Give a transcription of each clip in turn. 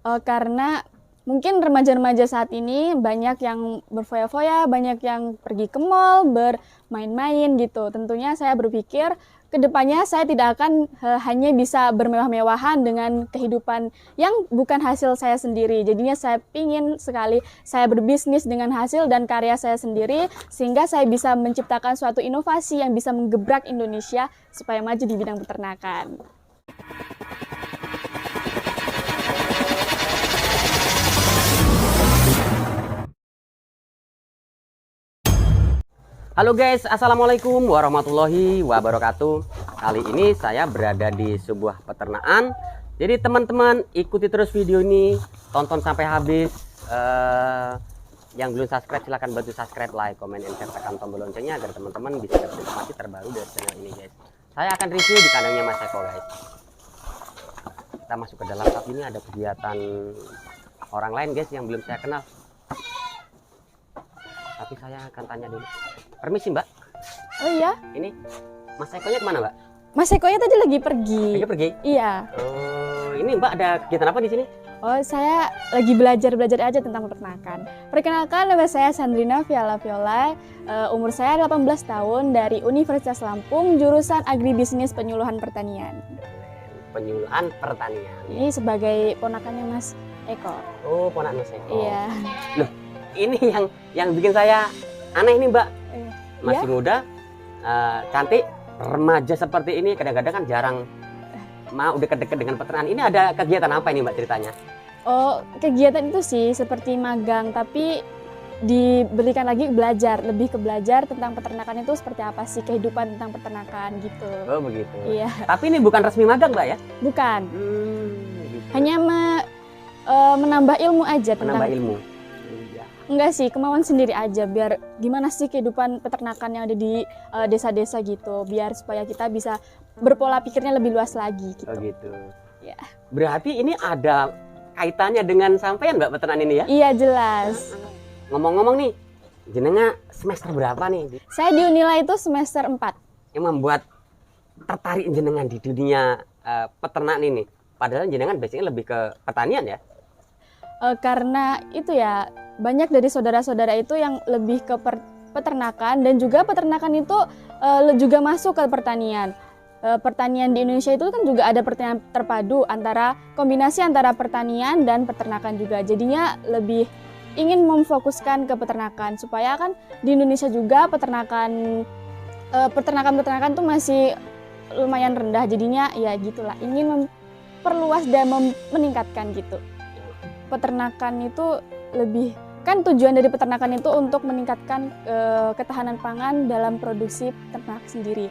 Karena mungkin remaja-remaja saat ini banyak yang berfoya-foya, banyak yang pergi ke mall, bermain-main gitu. Tentunya saya berpikir kedepannya saya tidak akan hanya bisa bermewah-mewahan dengan kehidupan yang bukan hasil saya sendiri. Jadinya saya ingin sekali saya berbisnis dengan hasil dan karya saya sendiri, sehingga saya bisa menciptakan suatu inovasi yang bisa menggebrak Indonesia supaya maju di bidang peternakan. Halo guys, assalamualaikum warahmatullahi wabarakatuh. Kali ini saya berada di sebuah peternakan. Jadi teman-teman ikuti terus video ini, tonton sampai habis. Yang belum subscribe silahkan bantu subscribe, like, comment, and share, tekan tombol loncengnya agar teman-teman bisa dapat informasi terbaru dari channel ini guys. Saya akan review di kandangnya Mas Eko guys. Kita masuk ke dalam, saat ini ada kegiatan orang lain guys yang belum saya kenal. Tapi saya akan tanya dulu. Permisi Mbak. Oh iya? Ini Mas Ekonya kemana Mbak? Mas Ekonya tadi lagi pergi. Lagi pergi? Iya. Oh, ini Mbak ada kegiatan apa di sini? Oh, saya lagi belajar aja tentang peternakan. Perkenalkan, nama saya Sandrina Viala Viola. Umur saya 18 tahun, dari Universitas Lampung, jurusan Agribisnis Penyuluhan Pertanian. Penyuluhan pertanian. Ini sebagai ponakannya Mas Eko. Oh, ponakan Mas Eko. Iya. Loh, ini yang bikin saya aneh nih Mbak. Masih Ya? muda, cantik, remaja seperti ini kadang-kadang kan jarang mau deket-deket dengan peternakan. Ini ada kegiatan apa ini Mbak ceritanya? Oh, kegiatan itu sih seperti magang, tapi diberikan lagi belajar, lebih ke belajar tentang peternakan itu seperti apa sih, kehidupan tentang peternakan gitu. Oh begitu. Iya. Tapi ini bukan resmi magang Mbak ya? Bukan. Gitu. Hanya menambah ilmu aja Menambah tentang. ilmu. Enggak sih, kemauan sendiri aja, biar gimana sih kehidupan peternakan yang ada di desa-desa gitu, biar supaya kita bisa berpola pikirnya lebih luas lagi gitu. Oh gitu. Ya. Berarti ini ada kaitannya dengan sampean Mbak peternakan ini ya? Iya, jelas. Ngomong-ngomong nih, jenengan semester berapa nih? Saya di Unila itu semester 4. Yang membuat tertarik jenengan di dunia peternakan ini? Padahal jenengan biasanya lebih ke pertanian ya? Karena itu ya, banyak dari saudara-saudara itu yang lebih ke peternakan, dan juga peternakan itu juga masuk ke pertanian. Pertanian di Indonesia itu kan juga ada pertanian terpadu, antara kombinasi antara pertanian dan peternakan juga. Jadinya lebih ingin memfokuskan ke peternakan, supaya kan di Indonesia juga peternakan tuh masih lumayan rendah. Jadinya ya gitulah, ingin memperluas dan meningkatkan gitu. Peternakan itu lebih, kan tujuan dari peternakan itu untuk meningkatkan ketahanan pangan dalam produksi ternak sendiri.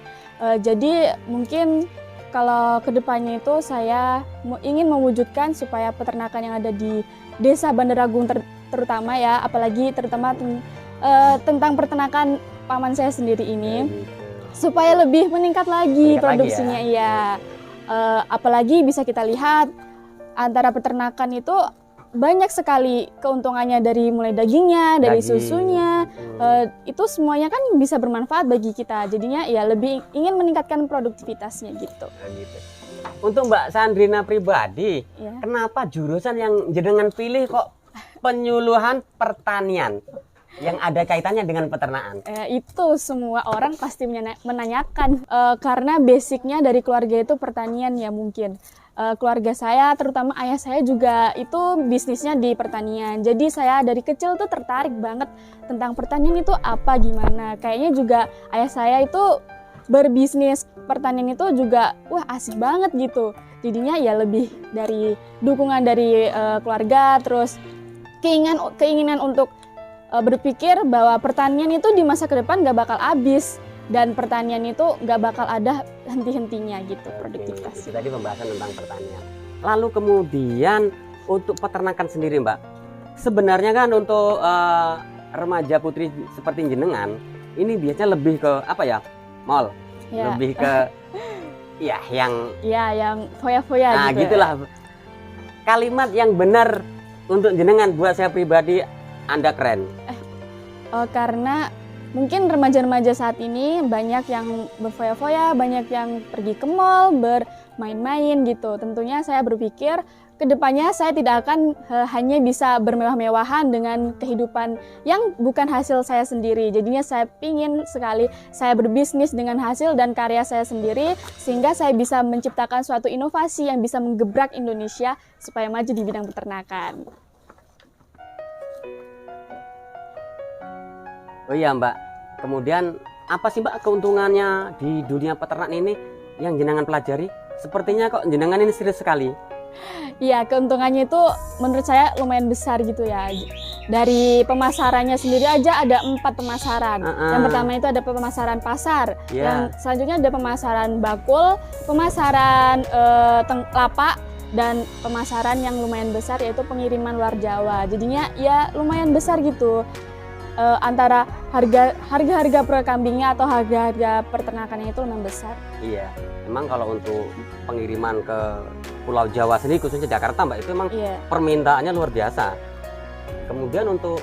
Jadi mungkin kalau kedepannya itu saya ingin mewujudkan supaya peternakan yang ada di desa Bandar Agung terutama ya, apalagi terutama tentang peternakan paman saya sendiri ini, supaya lebih meningkat lagi produksinya ya. Apalagi bisa kita lihat antara peternakan itu banyak sekali keuntungannya, dari mulai dagingnya, dari susunya, itu semuanya kan bisa bermanfaat bagi kita. Jadinya ya lebih ingin meningkatkan produktivitasnya gitu. Untuk Mbak Sandrina pribadi, Ya. kenapa jurusan yang jenengan pilih kok penyuluhan pertanian yang ada kaitannya dengan peternakan? Itu semua orang pasti menanyakan, karena basicnya dari keluarga itu pertanian ya mungkin. Keluarga saya, terutama ayah saya juga itu bisnisnya di pertanian. Jadi saya dari kecil tuh tertarik banget tentang pertanian itu apa gimana. Kayaknya juga ayah saya itu berbisnis pertanian itu juga wah asik banget gitu. Jadinya ya lebih dari dukungan dari keluarga, terus keinginan untuk berpikir bahwa pertanian itu di masa ke depan gak bakal habis. Dan pertanian itu nggak bakal ada henti-hentinya gitu produktivitas. Itu tadi pembahasan tentang pertanian. Lalu kemudian untuk peternakan sendiri Mbak, sebenarnya kan untuk remaja putri seperti jenengan ini biasanya lebih ke apa ya, mall, Ya. lebih ke ya yang foya-foya nah gitu. gitulah. Kalimat yang benar untuk jenengan buat saya pribadi, Anda keren. Karena mungkin remaja-remaja saat ini banyak yang berfoya-foya, banyak yang pergi ke mall, bermain-main gitu. Tentunya saya berpikir kedepannya saya tidak akan hanya bisa bermewah-mewahan dengan kehidupan yang bukan hasil saya sendiri. Jadinya saya pingin sekali saya berbisnis dengan hasil dan karya saya sendiri, sehingga saya bisa menciptakan suatu inovasi yang bisa menggebrak Indonesia supaya maju di bidang peternakan. Oh iya Mbak, kemudian apa sih Mbak keuntungannya di dunia peternakan ini yang jenengan pelajari? Sepertinya kok jenengan ini serius sekali. Iya, keuntungannya itu menurut saya lumayan besar gitu ya. Dari pemasarannya sendiri aja ada 4 pemasaran. Yang pertama itu ada pemasaran pasar, yang selanjutnya ada pemasaran bakul, pemasaran lapak, dan pemasaran yang lumayan besar yaitu pengiriman luar Jawa. Jadinya ya lumayan besar gitu. Antara harga per kambingnya atau harga peternakannya itu lumayan besar. Iya, memang kalau untuk pengiriman ke Pulau Jawa sendiri khususnya Jakarta Mbak, itu memang permintaannya luar biasa. Kemudian untuk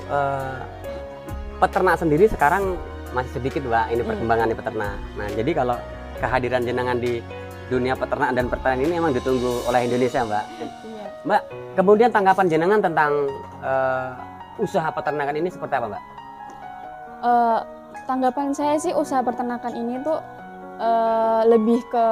peternak sendiri sekarang masih sedikit Mbak ini perkembangan di peternak. Nah jadi kalau kehadiran jenengan di dunia peternak dan pertanian ini memang ditunggu oleh Indonesia Mbak. Mbak, kemudian tanggapan jenengan tentang usaha peternakan ini seperti apa Mbak? Tanggapan saya sih usaha peternakan ini tuh lebih ke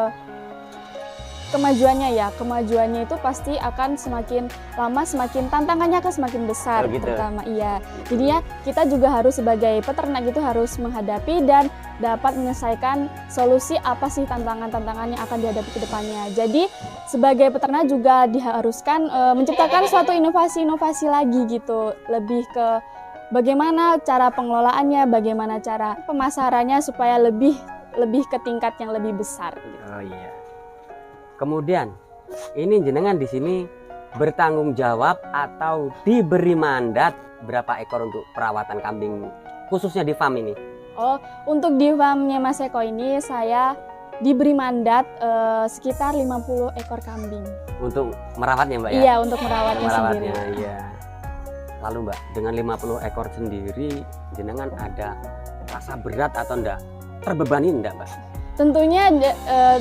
kemajuannya ya. Kemajuannya itu pasti akan semakin lama semakin tantangannya akan semakin besar. Gitu. Pertama iya. Jadinya kita juga harus sebagai peternak itu harus menghadapi dan dapat menyelesaikan solusi apa sih tantangan-tantangan yang akan dihadapi ke depannya. Jadi sebagai peternak juga diharuskan menciptakan suatu inovasi-inovasi lagi gitu. Lebih ke bagaimana cara pengelolaannya, bagaimana cara pemasarannya supaya lebih ke tingkat yang lebih besar. Gitu. Oh iya. Kemudian ini jenengan di sini bertanggung jawab atau diberi mandat berapa ekor untuk perawatan kambing khususnya di farm ini? Oh, untuk di farmnya Mas Eko ini saya diberi mandat sekitar 50 ekor kambing. Untuk merawatnya Mbak ya? Iya, untuk merawatnya sendiri. Iya. Lalu Mbak, dengan 50 ekor sendiri jenengan ada rasa berat atau enggak? Terbebani enggak Mbak? Tentunya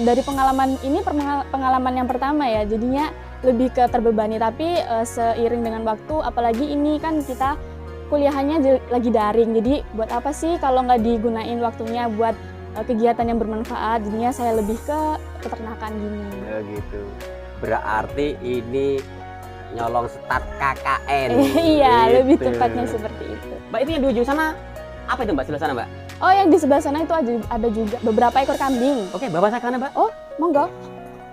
dari pengalaman ini pengalaman yang pertama ya, jadinya lebih ke terbebani, tapi seiring dengan waktu, apalagi ini kan kita kuliahannya lagi daring, jadi buat apa sih kalau nggak digunain waktunya buat kegiatan yang bermanfaat, jadinya saya lebih ke peternakan gini. Oh gitu, berarti ini nyolong start KKN. Iya, gitu. lebih tepatnya seperti itu. Mbak, itu yang di ujung sana, apa itu Mbak, sebelah sana Mbak? Oh, yang di sebelah sana itu ada juga beberapa ekor kambing. Oke, bawa saya ke sana Mbak. Oh, monggo.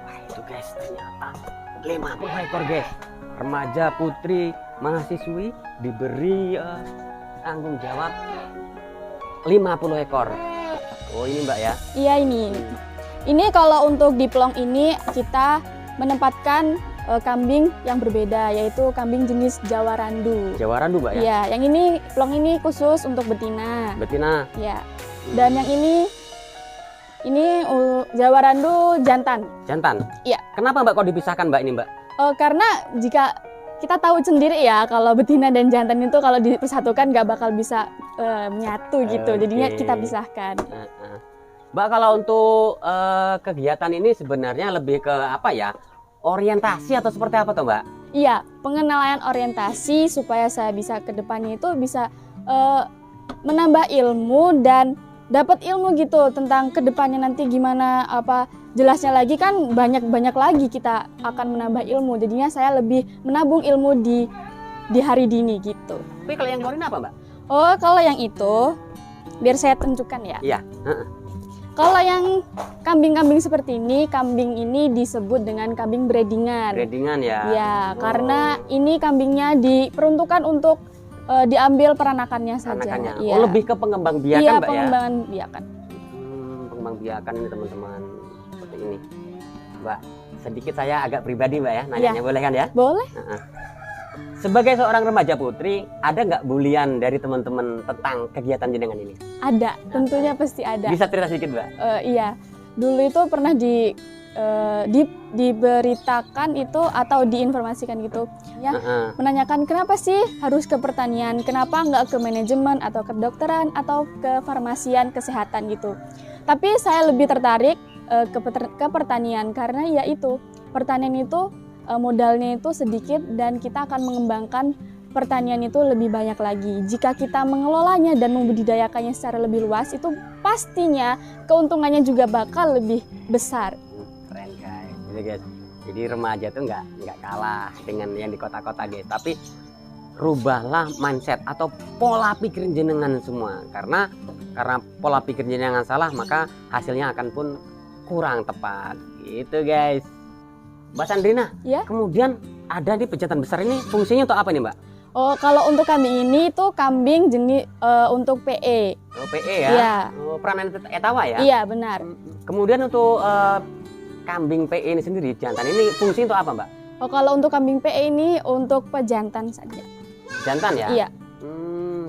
Wah itu guys, ternyata 50 ekor guys. Remaja putri mahasiswi diberi tanggung jawab 50 ekor. Oh ini Mbak ya? Iya ini. Ini kalau untuk di pelong ini kita menempatkan kambing yang berbeda, yaitu kambing jenis Jawa Randu. Jawa Randu Mbak ya? Iya, yang ini pelong ini khusus untuk betina. Betina. Ya. Dan yang ini Jawa Randu jantan. Jantan? Iya. Kenapa Mbak kok dipisahkan Mbak ini Mbak? Karena jika kita tahu sendiri ya, kalau betina dan jantan itu kalau dipersatukan nggak bakal bisa menyatu gitu. Jadinya kita pisahkan. Mbak, kalau untuk kegiatan ini sebenarnya lebih ke apa ya? Orientasi atau seperti apa tuh Mbak? Iya, pengenalan orientasi supaya saya bisa ke depannya itu bisa menambah ilmu dan dapat ilmu gitu tentang ke depannya nanti gimana, apa jelasnya lagi kan banyak lagi kita akan menambah ilmu. Jadinya saya lebih menabung ilmu di hari dini gitu. Tapi kalau yang korin apa Mbak? Oh, kalau yang itu biar saya tunjukkan ya. Iya. Kalau yang kambing-kambing seperti ini, kambing ini disebut dengan kambing breedingan. Breedingan ya? Ya, karena ini kambingnya diperuntukkan untuk diambil peranakannya saja. Peranakannya. Ya. Oh, lebih ke pengembang biakan iya, Mbak ya? Iya, pengembangan biakan. Pengembang biakan ini teman-teman. Seperti ini. Mbak, sedikit saya agak pribadi Mbak ya, nanyanya boleh kan ya? Boleh. Sebagai seorang remaja putri, ada nggak bulian dari teman-teman tentang kegiatan jenengan ini? Ada, tentunya pasti ada. Bisa cerita sedikit Mbak? Iya, dulu itu pernah diberitakan itu atau diinformasikan gitu ya, menanyakan kenapa sih harus ke pertanian, kenapa nggak ke manajemen atau ke kedokteran atau ke farmasian kesehatan gitu. Tapi saya lebih tertarik ke pertanian karena ya itu pertanian itu modalnya itu sedikit dan kita akan mengembangkan pertanian itu lebih banyak lagi. Jika kita mengelolanya dan membudidayakannya secara lebih luas, itu pastinya keuntungannya juga bakal lebih besar. Keren guys. Ini guys. Jadi remaja tuh nggak kalah dengan yang di kota-kota guys. Tapi rubahlah mindset atau pola pikir jenengan semua. Karena pola pikir jenengan salah, maka hasilnya akan pun kurang tepat. Gitu guys. Mbak Sandrina, Ya. kemudian ada di pejantan besar ini fungsinya untuk apa nih Mbak? Oh, kalau untuk kambing ini tuh kambing jenis untuk PE. Oh, PE ya? Iya. Oh, peranan etawa ya? Iya, benar. Kemudian untuk kambing PE ini sendiri, jantan ini fungsi untuk apa Mbak? Oh, kalau untuk kambing PE ini untuk pejantan saja. Jantan ya? Iya.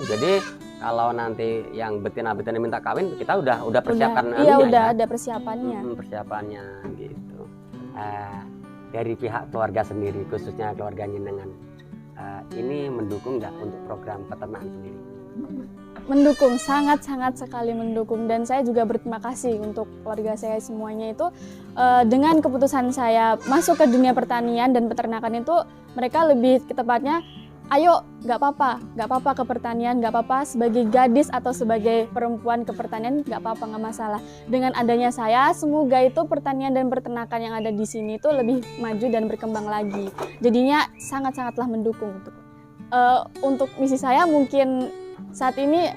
Jadi kalau nanti yang betina-betina minta kawin, kita udah persiapkan Iya, anunya udah ya? ada persiapannya. Persiapannya gitu. Dari pihak keluarga sendiri, khususnya keluarga jenengan, ini mendukung nggak untuk program peternakan sendiri? Mendukung, sangat-sangat sekali mendukung, dan saya juga berterima kasih untuk keluarga saya semuanya itu dengan keputusan saya masuk ke dunia pertanian dan peternakan itu, mereka lebih tepatnya ayo nggak apa-apa ke pertanian, nggak apa-apa sebagai gadis atau sebagai perempuan ke pertanian, nggak apa-apa, nggak masalah. Dengan adanya saya, semoga itu pertanian dan peternakan yang ada di sini itu lebih maju dan berkembang lagi. Jadinya sangat-sangatlah mendukung untuk misi saya. Mungkin saat ini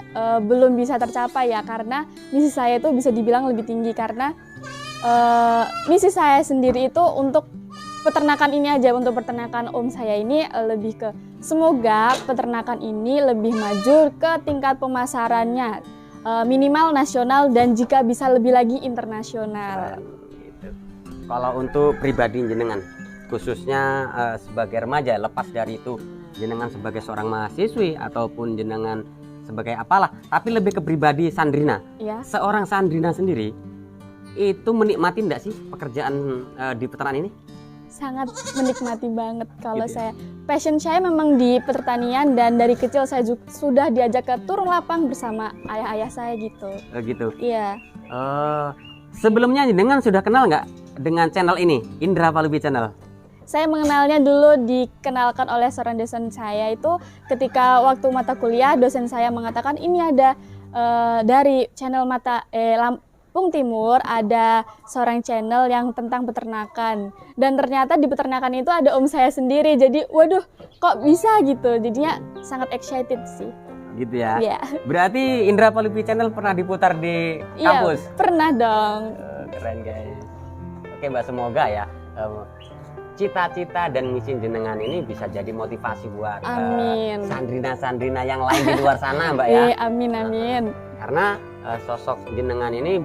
belum bisa tercapai ya, karena misi saya itu bisa dibilang lebih tinggi, karena misi saya sendiri itu untuk peternakan ini aja, untuk peternakan om saya ini lebih ke semoga peternakan ini lebih maju ke tingkat pemasarannya minimal nasional dan jika bisa lebih lagi internasional. Gitu. Kalau untuk pribadi jenengan, khususnya sebagai remaja, lepas dari itu jenengan sebagai seorang mahasiswi ataupun jenengan sebagai apalah, tapi lebih ke pribadi Sandrina. Ya. Seorang Sandrina sendiri itu menikmati enggak sih pekerjaan di peternakan ini? Sangat menikmati banget kalau Gitu saya. ya? Passion saya memang di pertanian dan dari kecil saya sudah diajak ke turun lapang bersama ayah-ayah saya gitu. Gitu. Iya. Sebelumnya jenengan sudah kenal nggak dengan channel ini, Indra Palupi Channel? Saya mengenalnya dulu dikenalkan oleh seorang dosen saya itu ketika waktu mata kuliah, dosen saya mengatakan ini ada dari channel Lampung Timur ada seorang channel yang tentang peternakan, dan ternyata di peternakan itu ada om saya sendiri, jadi waduh kok bisa gitu, jadinya sangat excited sih. Gitu ya? Iya. Berarti Indra Palupi Channel pernah diputar di kampus? Iya, pernah dong. Keren guys. Oke Mbak, semoga ya cita-cita dan misi jenengan ini bisa jadi motivasi buat Sandrina-Sandrina yang lain di luar sana Mbak ya. Amin amin. Karena sosok jenengan ini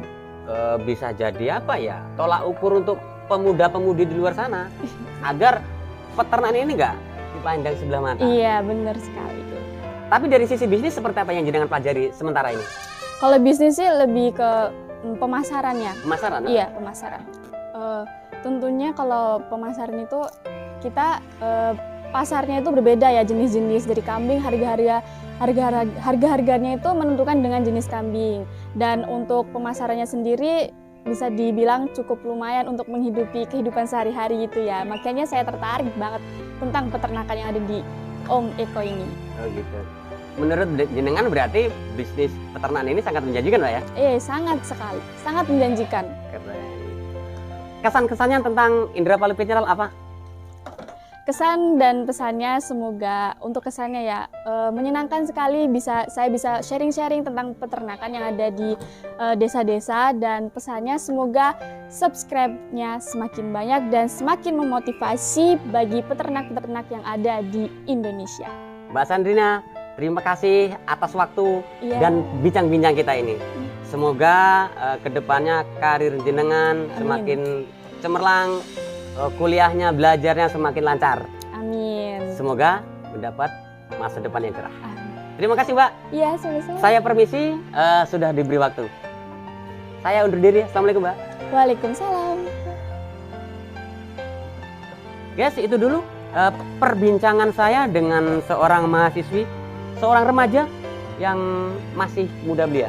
bisa jadi apa ya, tolak ukur untuk pemuda-pemudi di luar sana agar peternakan ini enggak dipandang sebelah mata. Iya, benar sekali. Tapi dari sisi bisnis seperti apa yang jenengan pelajari sementara ini? Kalau bisnis sih lebih ke pemasarannya. Pemasaran? Iya, pemasaran. Tentunya kalau pemasaran itu kita pasarnya itu berbeda ya, jenis-jenis dari kambing, harga-harganya itu menentukan dengan jenis kambing, dan untuk pemasarannya sendiri bisa dibilang cukup lumayan untuk menghidupi kehidupan sehari-hari gitu ya. Makanya saya tertarik banget tentang peternakan yang ada di Om Eko ini. Oh gitu. Menurut jenengan berarti bisnis peternakan ini sangat menjanjikan Mbak ya? Sangat sekali, sangat menjanjikan. Keren. Kesan-kesannya tentang Indra Palupi Channel apa? Kesan dan pesannya semoga untuk kesannya ya menyenangkan sekali, saya bisa sharing-sharing tentang peternakan yang ada di desa-desa, dan pesannya semoga subscribe-nya semakin banyak dan semakin memotivasi bagi peternak-peternak yang ada di Indonesia. Mbak Sandrina, terima kasih atas waktu dan bincang-bincang kita ini. Semoga kedepannya karir jenengan semakin cemerlang, kuliahnya, belajarnya semakin lancar. Amin. Semoga mendapat masa depan yang cerah. Terima kasih Mbak. Iya, sama-sama. Saya permisi, sudah diberi waktu. Saya undur diri. Assalamualaikum Mbak. Waalaikumsalam. Guys, itu dulu perbincangan saya dengan seorang mahasiswi, seorang remaja yang masih muda belia.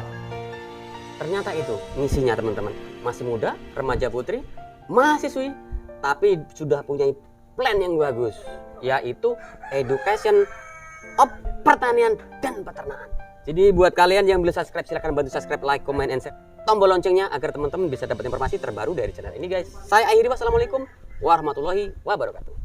Ternyata itu misinya teman-teman. Masih muda, remaja putri, mahasiswi, tapi sudah punya plan yang bagus, yaitu education of pertanian dan peternakan. Jadi buat kalian yang belum subscribe, silahkan bantu subscribe, like, comment, and share tombol loncengnya agar teman-teman bisa dapat informasi terbaru dari channel ini guys. Saya akhiri, wassalamualaikum warahmatullahi wabarakatuh.